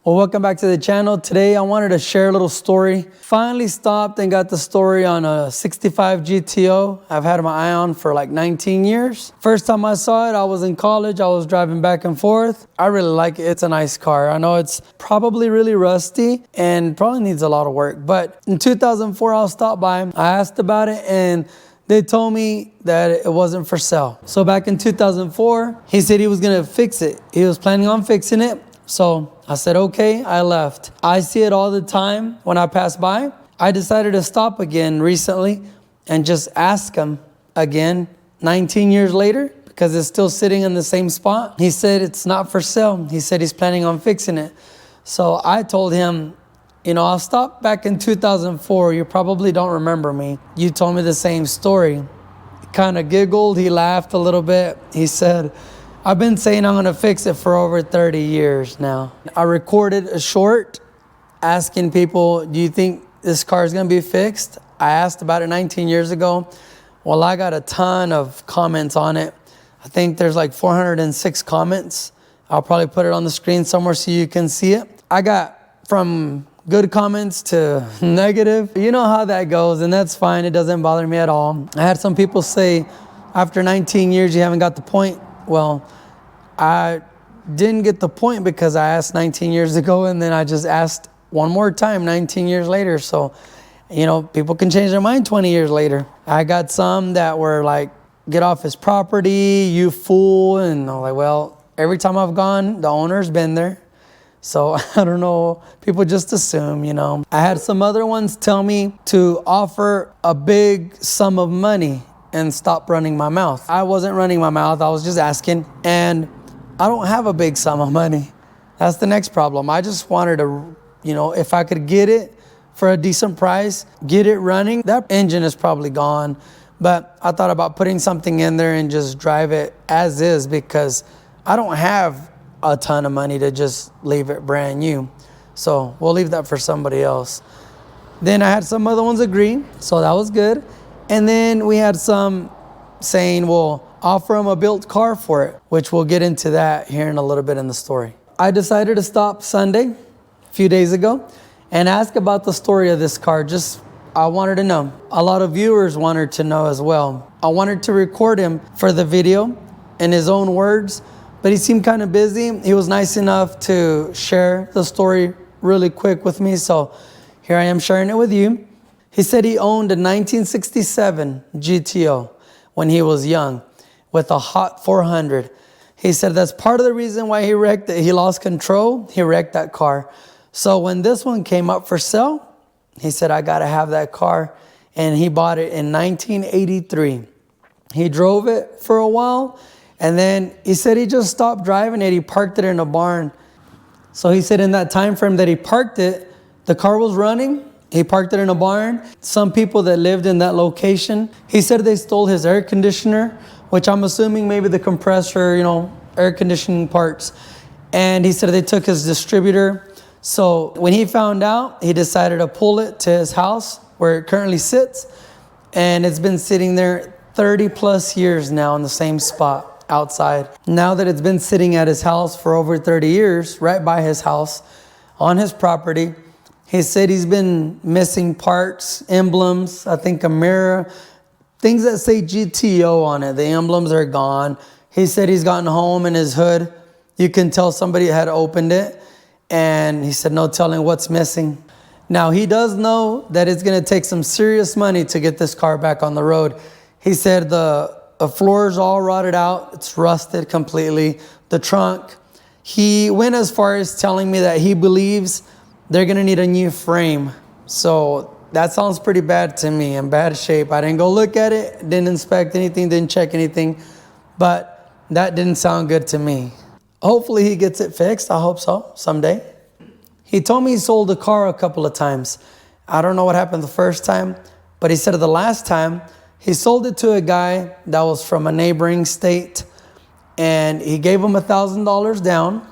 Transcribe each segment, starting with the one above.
Well, welcome back to the channel. Today I wanted to share a little story. Finally stopped and got the story on a 65 GTO. I've had my eye on for like 19 years. First time I saw it, I was in college. I was driving back and forth. I really like it. It's a nice car. I know it's probably really rusty and probably needs a lot of work. But in 2004, I'll stop by. I asked about it and they told me that it wasn't for sale. So back in 2004, he said he was gonna fix it. He was planning on fixing it. So I said, okay, I left. I see it all the time when I pass by. I decided to stop again recently and just ask him again 19 years later because it's still sitting in the same spot. He said it's not for sale. He said he's planning on fixing it. So I told him, you know, I'll stop back in 2004. You probably don't remember me. You told me the same story. He kind of giggled. He laughed a little bit. He said, I've been saying I'm gonna fix it for over 30 years now. I recorded a short asking people, do you think this car is gonna be fixed? I asked about it 19 years ago. Well, I got a ton of comments on it. I think there's like 406 comments. I'll probably put it on the screen somewhere so you can see it. I got from good comments to negative. You know how that goes, and that's fine. It doesn't bother me at all. I had some people say, after 19 years, you haven't got the point. Well, I didn't get the point because I asked 19 years ago and then I just asked one more time 19 years later. So, you know, people can change their mind 20 years later. I got some that were like, get off his property, you fool. And I'm like, well, every time I've gone, the owner's been there. So I don't know, people just assume, you know. I had some other ones tell me to offer a big sum of money and stop running my mouth. I wasn't running my mouth, I was just asking. And I don't have a big sum of money. That's the next problem. I just wanted to, you know, if I could get it for a decent price, get it running. That engine is probably gone, but I thought about putting something in there and just drive it as is because I don't have a ton of money to just leave it brand new. So we'll leave that for somebody else. Then I had some other ones agree, so that was good. And then we had some saying, well, offer them a built car for it, which we'll get into that here in a little bit in the story. I decided to stop Sunday, a few days ago, and ask about the story of this car. Just, I wanted to know. A lot of viewers wanted to know as well. I wanted to record him for the video in his own words, but he seemed kind of busy. He was nice enough to share the story really quick with me, so here I am sharing it with you. He said he owned a 1967 GTO when he was young with a hot 400. He said that's part of the reason why he wrecked it. He lost control, he wrecked that car. So when this one came up for sale, he said, I gotta have that car. And he bought it in 1983. He drove it for a while, and then he said he just stopped driving it. He parked it in a barn. So he said in that time frame that he parked it, the car was running. He parked it in a barn. Some people that lived in that location, he said they stole his air conditioner, which I'm assuming maybe the compressor, you know, air conditioning parts. And he said they took his distributor. So when he found out, he decided to pull it to his house where it currently sits. And it's been sitting there 30 plus years now in the same spot outside. Now that it's been sitting at his house for over 30 years, right by his house, on his property, he said he's been missing parts, emblems, I think a mirror, things that say GTO on it. The emblems are gone. He said he's gotten home in his hood. You can tell somebody had opened it. And he said no telling what's missing. Now he does know that it's gonna take some serious money to get this car back on the road. He said the floor's all rotted out. It's rusted completely. The trunk. He went as far as telling me that he believes they're gonna need a new frame. So that sounds pretty bad to me, in bad shape. I didn't go look at it, didn't inspect anything, didn't check anything, but that didn't sound good to me. Hopefully he gets it fixed. I hope so, someday. He told me he sold the car a couple of times. I don't know what happened the first time, but he said the last time he sold it to a guy that was from a neighboring state, and he gave him $1,000 down,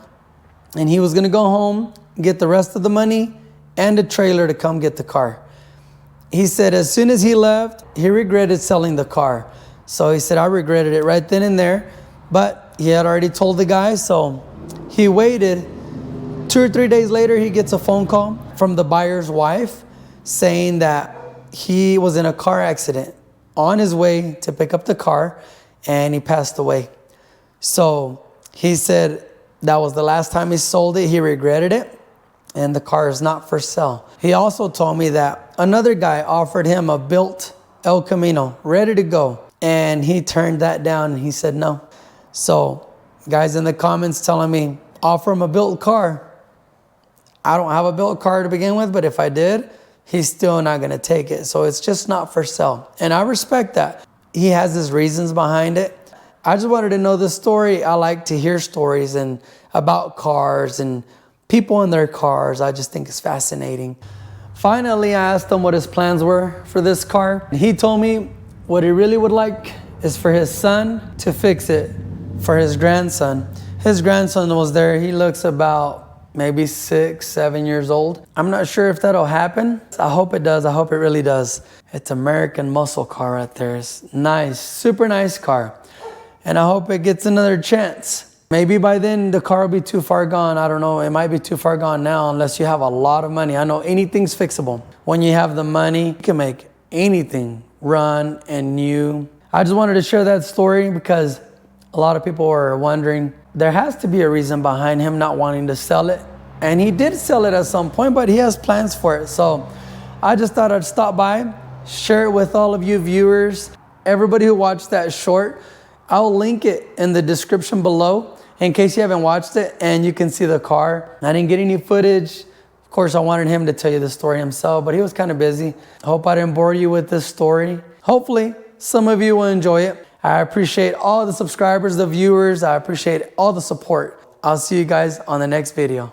and he was gonna go home, get the rest of the money and a trailer to come get the car. He said as soon as he left, he regretted selling the car. So he said, I regretted it right then and there, but he had already told the guy, so he waited 2 or 3 days later, he gets a phone call from the buyer's wife saying that he was in a car accident on his way to pick up the car and he passed away. So he said that was the last time he sold it. He regretted it and the car is not for sale. He also told me that another guy offered him a built El Camino, ready to go. And he turned that down and he said no. So guys in the comments telling me, offer him a built car. I don't have a built car to begin with, but if I did, he's still not gonna take it. So it's just not for sale. And I respect that. He has his reasons behind it. I just wanted to know the story. I like to hear stories and about cars and people in their cars. I just think it's fascinating. Finally, I asked him what his plans were for this car. He told me what he really would like is for his son to fix it for his grandson. His grandson was there. He looks about maybe 6, 7 years old. I'm not sure if that'll happen. I hope it does. I hope it really does. It's American muscle car right there. It's nice, super nice car. And I hope it gets another chance. Maybe by then the car will be too far gone. I don't know. It might be too far gone now unless you have a lot of money. I know anything's fixable. When you have the money, you can make anything run and new. I just wanted to share that story because a lot of people are wondering, there has to be a reason behind him not wanting to sell it. And he did sell it at some point, but he has plans for it. So I just thought I'd stop by, share it with all of you viewers. Everybody who watched that short, I'll link it in the description below in case you haven't watched it and you can see the car. I didn't get any footage. Of course, I wanted him to tell you the story himself, but he was kind of busy. I hope I didn't bore you with this story. Hopefully, some of you will enjoy it. I appreciate all the subscribers, the viewers. I appreciate all the support. I'll see you guys on the next video.